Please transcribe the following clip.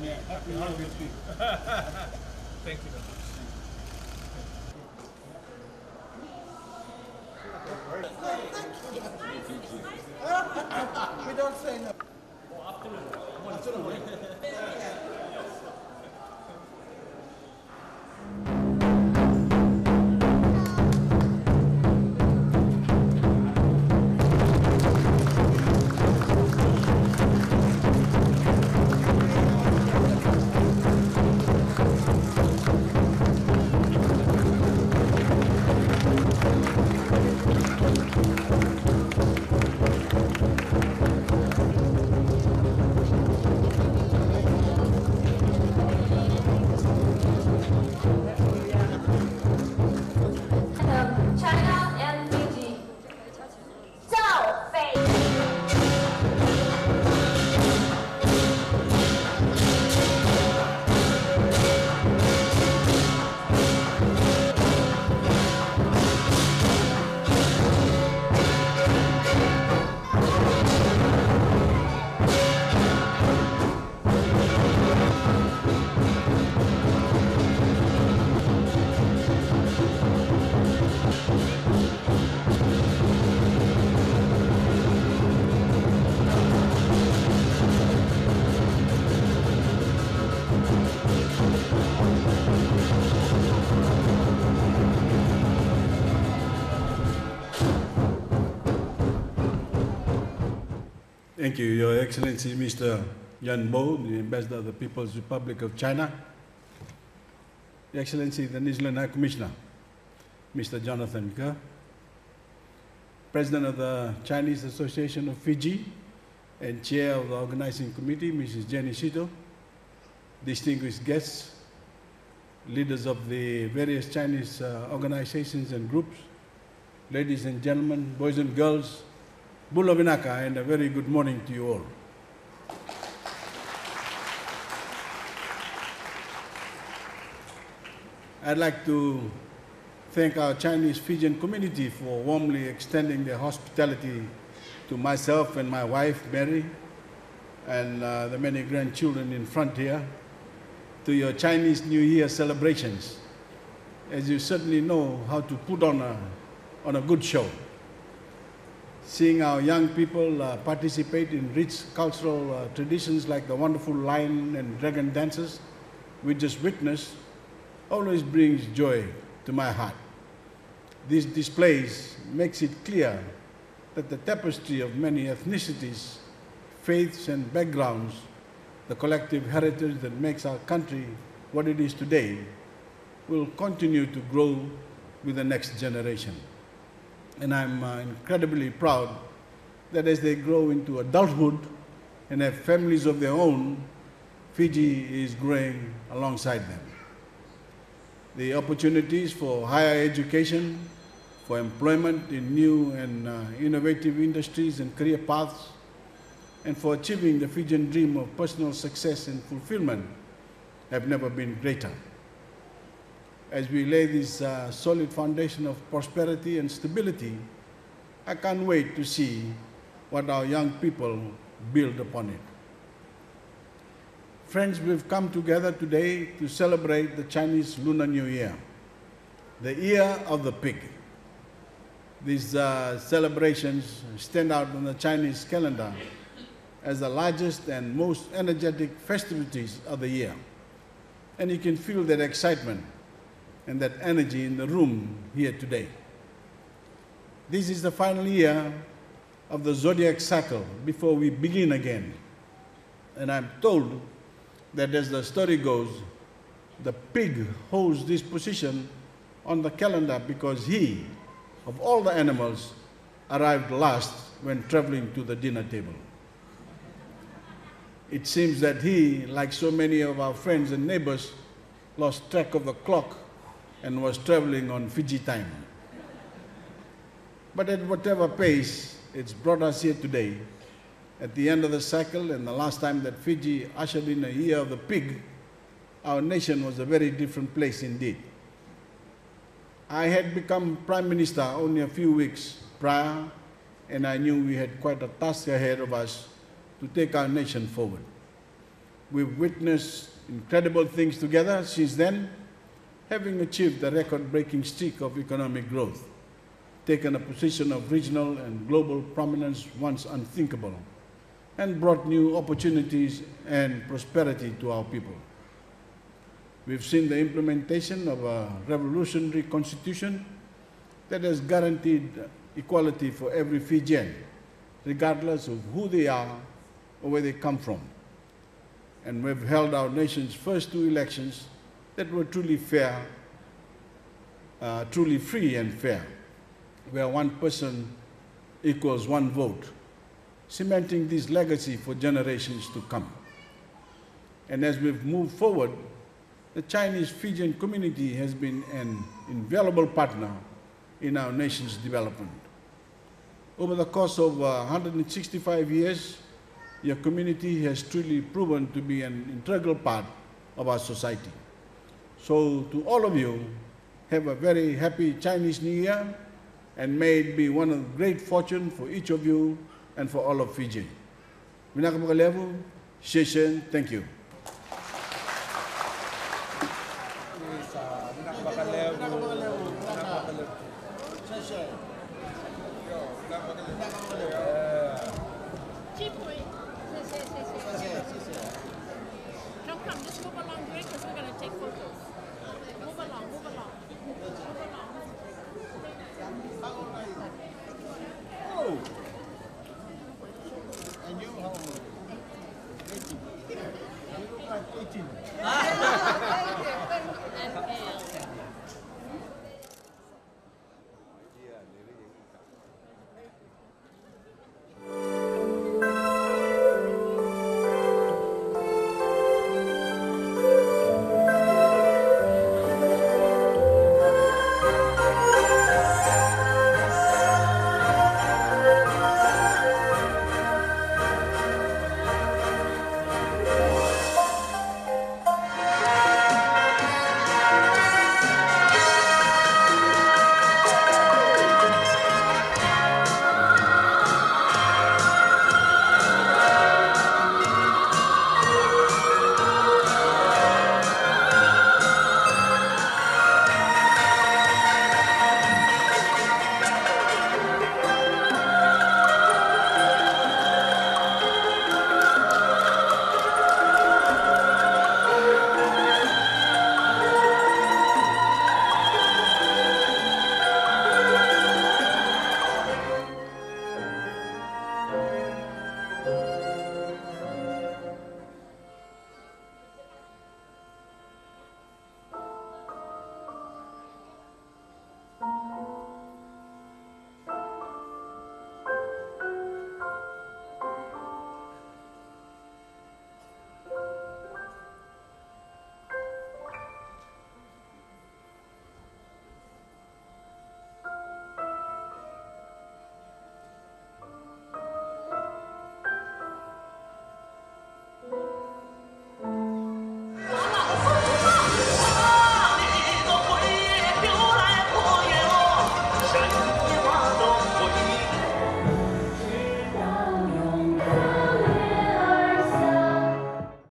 Happy holidays to you. Thank you very much. We don't say no. China and Fiji. 造匪。Thank you, Your Excellency, Mr. Yan Bo, the Ambassador of the People's Republic of China. Your Excellency, the New Zealand High Commissioner, Mr. Jonathan Kerr, President of the Chinese Association of Fiji and Chair of the Organizing Committee, Mrs. Jenny Sito, distinguished guests, leaders of the various Chinese organizations and groups, ladies and gentlemen, boys and girls, Bula Vinaka, and a very good morning to you all. I'd like to thank our Chinese Fijian community for warmly extending their hospitality to myself and my wife, Mary, and the many grandchildren in front here, to your Chinese New Year celebrations, as you certainly know how to put on a good show. Seeing our young people participate in rich cultural traditions like the wonderful lion and dragon dances we just witnessed always brings joy to my heart. These displays makes it clear that the tapestry of many ethnicities, faiths and backgrounds, the collective heritage that makes our country what it is today, will continue to grow with the next generation. And I'm incredibly proud that as they grow into adulthood and have families of their own, Fiji is growing alongside them. The opportunities for higher education, for employment in new and innovative industries and career paths, and for achieving the Fijian dream of personal success and fulfillment have never been greater. As we lay this solid foundation of prosperity and stability, I can't wait to see what our young people build upon it. Friends, we've come together today to celebrate the Chinese Lunar New Year, the Year of the Pig. These celebrations stand out on the Chinese calendar as the largest and most energetic festivities of the year. And you can feel that excitement and that energy in the room here today. This is the final year of the zodiac cycle before we begin again. And I'm told that as the story goes, the pig holds this position on the calendar because he, of all the animals, arrived last when traveling to the dinner table. It seems that he, like so many of our friends and neighbors, lost track of the clock and was traveling on Fiji time. But at whatever pace it's brought us here today, at the end of the cycle and the last time that Fiji ushered in a year of the pig, our nation was a very different place indeed. I had become Prime Minister only a few weeks prior, and I knew we had quite a task ahead of us to take our nation forward. We've witnessed incredible things together since then, having achieved a record-breaking streak of economic growth, taken a position of regional and global prominence once unthinkable, and brought new opportunities and prosperity to our people. We've seen the implementation of a revolutionary constitution that has guaranteed equality for every Fijian, regardless of who they are or where they come from. And we've held our nation's first 2 elections that were truly fair, truly free and fair, where 1 person equals 1 vote, cementing this legacy for generations to come. And as we've moved forward, the Chinese Fijian community has been an invaluable partner in our nation's development. Over the course of 165 years, your community has truly proven to be an integral part of our society. So to all of you, have a very happy Chinese New Year, and may it be one of great fortune for each of you and for all of Fiji. Minakapakalevu, Sheshen, thank you. Come, just move along here because we're going to take photos. Move along, move along. Move along. Oh! And you, how old? 18. You look like 18.